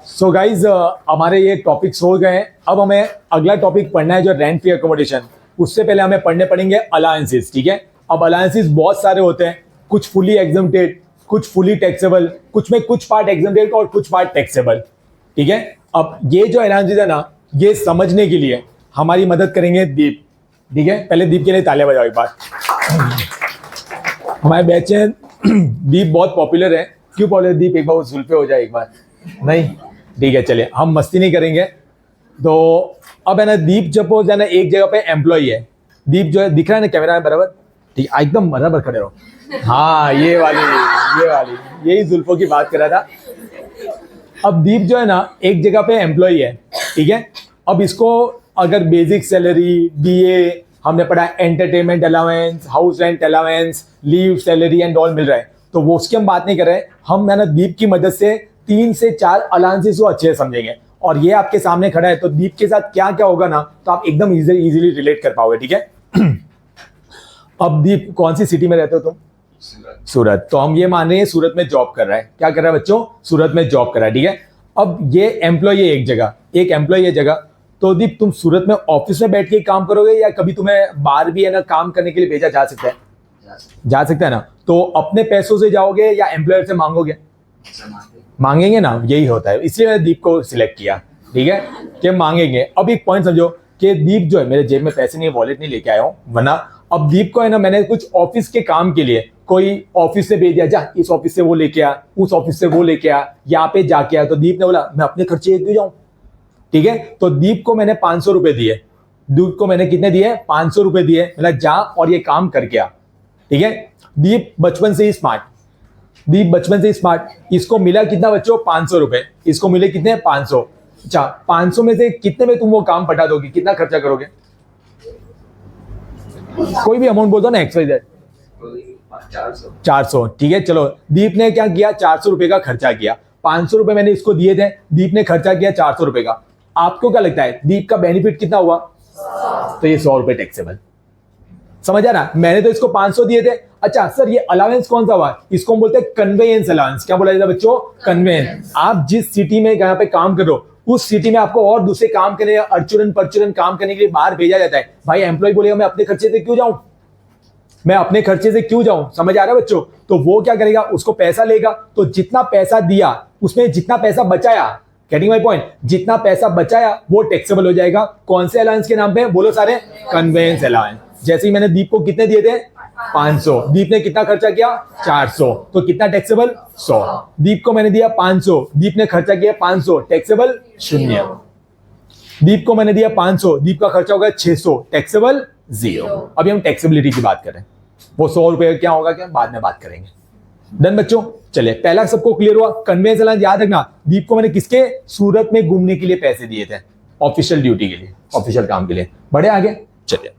So guys हमारे ये topics हो गए हैं। अब हमें अगला टॉपिक पढ़ना है जो रेंट फ्री अकोमोडेशन। उससे पहले हमें पढ़ने पड़ेंगे अलायंसेस। ठीक है, अब अलायंसेस बहुत सारे होते हैं, कुछ फुली एग्जम्प्टेड, कुछ फुली टैक्सेबल, कुछ में कुछ पार्ट एग्जम्प्टेड और कुछ पार्ट टैक्सेबल। ठीक है, अब ये जो अलायंसेस है ना, ये समझने के लिए हमारी मदद करेंगे दीप। ठीक है, पहले दीप के लिए तालियां बजाओ एक बार। हमारे बैच में दीप बहुत पॉपुलर है। क्यों पॉपुलर दीप? एक बार उस पे हो जाए एक बार। नहीं, ठीक है, चलिए हम मस्ती नहीं करेंगे। तो अब है ना, दीप जब वो है ना एक जगह पे एम्प्लॉय है। दीप जो है दिख रहा है ना कैमरा में बराबर? ठीक, एकदम बराबर खड़े रहो। हाँ, ये वाली यही जुल्फों की बात कर रहा था। अब दीप जो है ना एक जगह पे एम्प्लॉय है। ठीक है, अब इसको अगर बेसिक सैलरी, डीए, हमने पढ़ा entertainment allowance, house rent allowance, leave salary and all मिल रहा है, तो वो उसकी हम बात नहीं कर रहे हैं। हम है ना दीप की मदद से 3 से 4 अलाउंसेस को अच्छे से समझेंगे। और ये आपके सामने खड़ा है, तो दीप के साथ क्या क्या होगा ना, तो आप एकदम इजीली रिलेट कर पाओगे। ठीक है। अब दीप कौन सी सिटी में रहते हो तुम? सूरत। तो हम ये मान रहे हैं सूरत में जॉब कर रहा है। क्या कर रहा है बच्चों? सूरत में जॉब कर रहा है। ठीक है, अब ये एम्प्लॉय है एक जगह, एक एम्प्लॉय है जगह। तो दीप तुम सूरत में ऑफिस में बैठ के काम करोगे या कभी तुम्हें बाहर भी है ना काम करने के लिए भेजा जा सकता है? जा सकता है ना। तो अपने पैसों से जाओगे या एम्प्लॉयर से मांगोगे? मांगेंगे ना, यही होता है। इसलिए मैंने दीप को सिलेक्ट किया। ठीक है, कि मांगेंगे। अब एक पॉइंट समझो कि दीप जो है, मेरे जेब में पैसे नहीं है, वॉलेट नहीं लेके आया हूं, वरना अब दीप को है ना मैंने कुछ ऑफिस के काम के लिए कोई ऑफिस से भेज दिया, जा इस ऑफिस से वो लेके आ, उस ऑफिस से वो लेके आ, यहाँ पे जाके आ। तो दीप ने बोला मैं अपने खर्चे क्यों जाऊं? ठीक है, तो दीप को मैंने 500 रुपए दिए। दीप को मैंने कितने दिए? 500 रुपए दिए। मतलब जा और ये काम करके आ। ठीक है, दीप बचपन से ही स्मार्ट, दीप बचपन से स्मार्ट। इसको मिला कितना बच्चों? 500 रुपए। इसको मिले कितने? 500। अच्छा, 500 में से कितने में तुम वो काम पटा दोगे? कितना खर्चा करोगे? कोई भी अमाउंट बोल दो ना, XYZ। 400। ठीक है, चलो दीप ने क्या किया? 400 रुपए का खर्चा किया। 500 रुपए मैंने इसको दिए थे, दीप ने खर्चा किया 400 रुपए का। आपको क्या लगता है दीप का बेनिफिट कितना हुआ? तो ये 100 रुपए टैक्सेबल। समझ आ रहा? मैंने तो इसको 500 दिए थे। अच्छा सर, ये अलाउंस कौन सा हुआ? इसको हम बोलते हैं कन्वेयंस अलाउंस। क्या बोला जाता है बच्चों? कन्वेयंस। आप जिस सिटी में यहाँ पे काम कर रहे हो, उस सिटी में आपको और दूसरे काम करने, अर्चुरन परचुरन काम करने के लिए बाहर भेजा जाता है। भाई एम्प्लॉय बोलेगा मैं अपने खर्चे से क्यों जाऊं, मैं अपने खर्चे से क्यों जाऊं? समझ आ रहा है बच्चों? तो वो क्या करेगा? उसको पैसा लेगा, तो जितना पैसा दिया उसमें जितना पैसा बचाया, गेटिंग माय पॉइंट, जितना पैसा बचाया वो टैक्सेबल हो जाएगा। कौन से अलाउंस के नाम पे? बोलो सारे, कन्वेयंस अलाउंस। जैसे ही मैंने दीप को कितने दिए थे? 500। दीप ने कितना खर्चा किया? 400। तो कितना टैक्सेबल? 100। दीप को मैंने दिया 500, दीप ने खर्चा किया 500, टैक्सेबल 0। दीप को मैंने दिया 500, दीप का खर्चा होगा 600, टैक्सेबल 0। अभी हम टैक्सेबिलिटी की बात करें, वो 100 रुपए क्या होगा, क्या बाद में बात करेंगे। डन बच्चों, चलिए पहला सबको क्लियर हुआ। कन्वेंस अलाउंस याद रखना, दीप को मैंने किसके? सूरत में घूमने के लिए पैसे दिए थे, ऑफिशियल ड्यूटी के लिए, ऑफिशियल काम के लिए। बढ़े आगे, चलिए।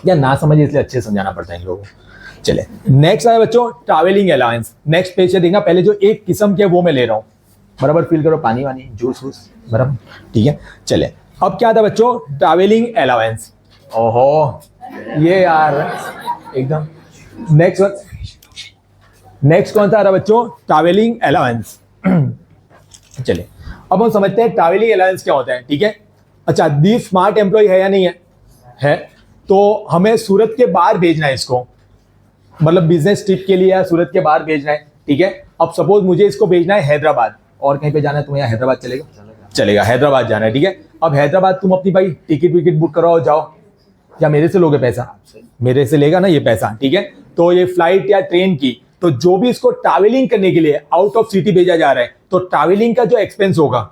या ना समझे इसलिए अच्छे समझाना पड़ता है इन लोगों को। चलिए नेक्स्ट आया बच्चों ट्रैवलिंग अलाउंस। नेक्स्ट पेज से देखना, पहले जो एक किस्म के वो मैं ले रहा हूं, बराबर फील करो, पानी वानी जूस वूस बराबर। ठीक है, चलिए अब क्या था बच्चों? Travelling allowance. ओहो ये यार एकदम नेक्स्ट कौन सा आ रहा बच्चों? Travelling allowance. चलिए अब हम समझते हैं ट्रैवलिंग अलाउंस क्या होता है। ठीक है, अच्छा दीप स्मार्ट एम्प्लॉय है या नहीं है? है। तो हमें सूरत के बाहर भेजना है इसको, मतलब बिजनेस ट्रिप के लिए या सूरत के बाहर भेजना है। ठीक है, अब सपोज मुझे इसको भेजना है हैदराबाद, और कहीं पे जाना है तुम्हें? यहाँ हैदराबाद चलेगा? चलेगा, हैदराबाद जाना है। ठीक है, अब हैदराबाद तुम अपनी भाई टिकट विकेट बुक कराओ, जाओ। या मेरे से लोगे पैसा? मेरे से लेगा ना ये पैसा। ठीक है, तो ये फ्लाइट या ट्रेन की, तो जो भी इसको ट्रैवलिंग करने के लिए आउट ऑफ सिटी भेजा जा रहा है, तो ट्रैवलिंग का जो एक्सपेंस होगा,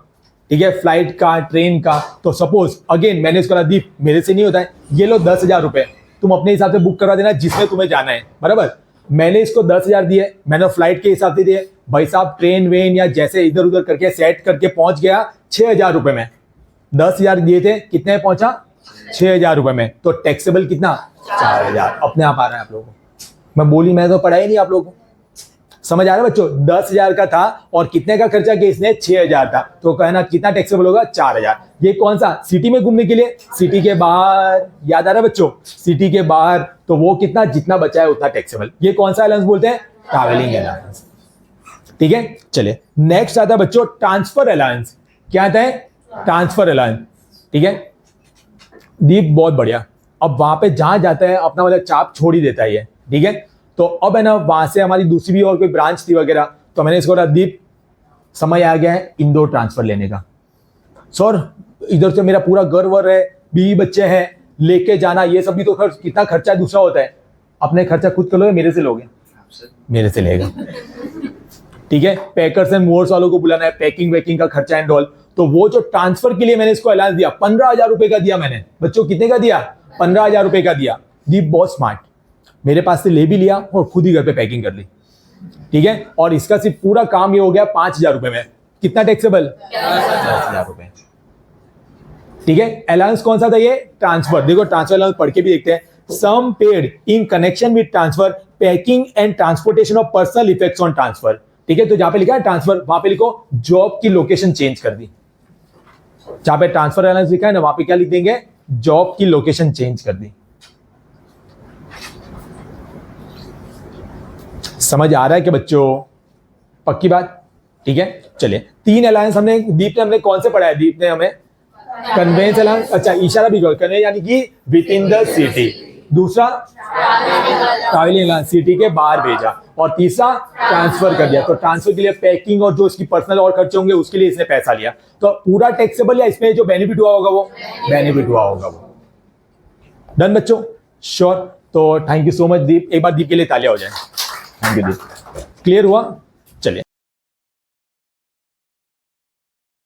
ठीक है, फ्लाइट का, ट्रेन का, तो सपोज अगेन मैंने इसको दीप, मेरे से नहीं होता है, ये लो 10,000 रुपए, तुम अपने हिसाब से बुक करवा देना जिसमें तुम्हें जाना है, बराबर। मैंने इसको 10,000 दिए, मैंने फ्लाइट के हिसाब से दिए, भाई साहब ट्रेन वेन या जैसे इधर उधर करके सेट करके पहुंच गया 6,000 रुपए में। 10,000 दिए थे, कितने में पहुंचा? 6,000 रुपए में। तो टैक्सेबल कितना? 4,000। अपने आप आ रहा है आप लोगों को, मैं बोली मैं तो पढ़ा ही नहीं आप लोगों को। समझ आ रहा है बच्चों? 10,000 का था और कितने का खर्चा किया इसने? 6,000 था, तो कहना कितना टैक्सेबल होगा? 4,000। ये कौन सा? सिटी में घूमने के लिए। सिटी के बाहर, याद आ रहा है बच्चों? सिटी के बाहर, तो वो कितना, जितना बचा है उतना टैक्सेबल। ये कौन सा अलाउंस बोलते हैं? Travelling allowance. ठीक है, चलिए नेक्स्ट आता है बच्चों ट्रांसफर अलायंस। क्या आता है? Transfer alliance. ठीक है दीप, बहुत बढ़िया। अब वहां पे जहां जाता है अपना वाला चाप छोड़ ही देता है ये। ठीक है, तो अब है ना वहां से हमारी दूसरी भी और कोई ब्रांच थी वगैरह, तो मैंने इसको बोला दीप समय आ गया है इंदौर ट्रांसफर लेने का। सर इधर से मेरा पूरा घर वर है, बीवी बच्चे हैं, लेके जाना ये सब भी तो खर्च, कितना खर्चा दूसरा होता है। अपने खर्चा खुद कर लोगे, मेरे से लोगे? मेरे से लेगा। ठीक है, पैकर्स एंड मूवर्स वालों को बुलाना है, पैकिंग वैकिंग का खर्चा एंड ऑल। तो वो जो ट्रांसफर के लिए मैंने इसको अलायंस दिया, 15,000 रुपए का दिया मैंने। बच्चों कितने का दिया? 15,000 रुपए का दिया। दीप बहुत स्मार्ट, मेरे पास से ले भी लिया और खुद ही घर पे पैकिंग कर ली। ठीक है, और इसका सिर्फ पूरा काम ये हो गया 5,000 रुपए में। कितना टैक्सेबल? 10,000 रुपए। ठीक है, अलायंस कौन सा था ये? ट्रांसफर। देखो ट्रांसफर अलायंस पढ़ के भी देखते हैं। Sum paid in connection with transfer, packing and transportation of personal effects on transfer. ठीक है, तो जहां पे लिखा है ट्रांसफर वहां पे लिखो जॉब की लोकेशन चेंज कर दी। जहां पे ट्रांसफर अलायंस लिखा है ना वहां पे क्या लिख देंगे? जॉब की लोकेशन चेंज कर दी। समझ आ रहा है कि बच्चों? पक्की बात? ठीक है, चलिए 3 अलायंस हमने, दीप ने हमने कौन से पढ़ा है? दीप ने हमें कन्वेंस अलायंस, अच्छा इशारा भी कन्वे यानी कि विद इन द सिटी। दूसरा ट्रैवलिंग अलायंस, सिटी के बाहर भेजा। और तीसरा ट्रांसफर कर दिया। तो ट्रांसफर के लिए पैकिंग और जो इसकी पर्सनल और खर्चे होंगे उसके लिए इसने पैसा लिया। तो पूरा टैक्सेबल या इसमें जो बेनिफिट हुआ होगा वो बेनिफिट हुआ होगा वो। डन बच्चों? श्योर। तो थैंक यू सो मच दीप, एक बार दीप के लिए तालियां हो जाए। Thank you Deep. क्लियर हुआ?